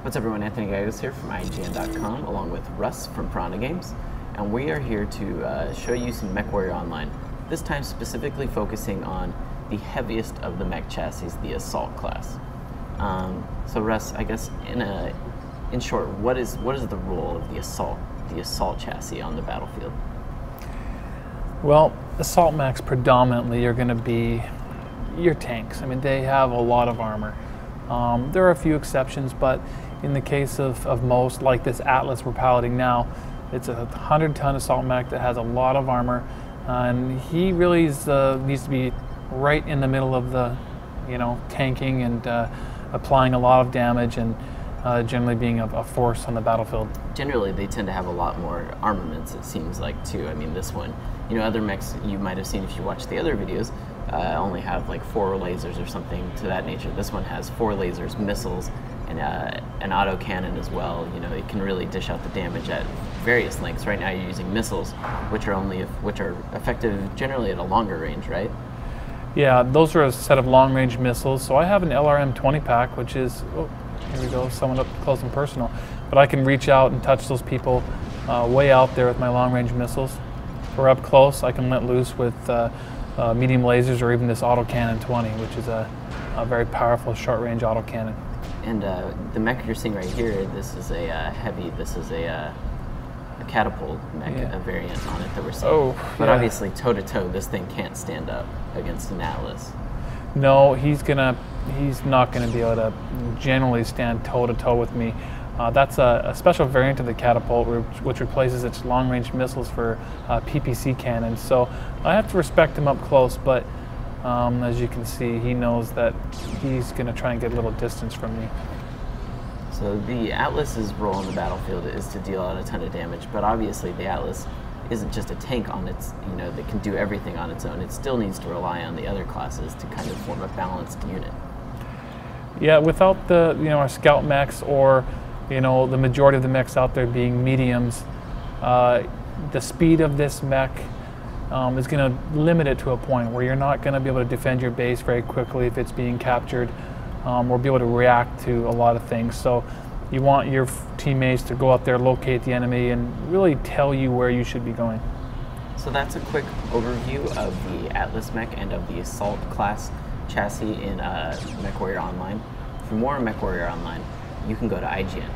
What's up everyone, Anthony Gallegos here from IGN.com along with Russ from Piranha Games, and we are here to show you some MechWarrior Online, this time specifically focusing on the heaviest of the mech chassis, the Assault class. So Russ, I guess in short, what is the role of the Assault chassis on the battlefield? Well, Assault mechs predominantly are going to be your tanks. I mean, they have a lot of armor. There are a few exceptions, but in the case of most, like this Atlas we're piloting now, it's a 100-ton assault mech that has a lot of armor, and he really needs to be right in the middle of the, tanking and applying a lot of damage and generally being a force on the battlefield. Generally, they tend to have a lot more armaments, it seems like, too. I mean, this one, other mechs you might have seen if you watched the other videos, only have like 4 lasers or something to that nature. This one has 4 lasers, missiles, and an autocannon as well. It can really dish out the damage at various lengths. Right now you're using missiles, which are effective generally at a longer range, right? Yeah, those are a set of long-range missiles. So I have an LRM 20 pack, which is, oh, here we go, someone up close and personal. But I can reach out and touch those people way out there with my long-range missiles. Or up close, I can let loose with medium lasers or even this autocannon 20, which is a very powerful short-range autocannon. And the mech you're seeing right here, this is a catapult mech, yeah, a variant on it that we're seeing. Oh, but yeah, obviously, toe-to-toe, this thing can't stand up against an Atlas. No, he's not gonna be able to generally stand toe-to-toe with me. That's a special variant of the catapult, which replaces its long-range missiles for PPC cannons. So I have to respect him up close, but as you can see, he knows that he's going to try and get a little distance from me. So the Atlas's role on the battlefield is to deal out a ton of damage, but obviously the Atlas isn't just a tank on its, that can do everything on its own. It still needs to rely on the other classes to kind of form a balanced unit. Yeah, without our scout mechs or the majority of the mechs out there being mediums, the speed of this mech is going to limit it to a point where you're not going to be able to defend your base very quickly if it's being captured, or be able to react to a lot of things. So you want your teammates to go out there, locate the enemy, and really tell you where you should be going. So that's a quick overview of the Atlas mech and of the Assault class chassis in MechWarrior Online. For more on MechWarrior Online, you can go to IGN.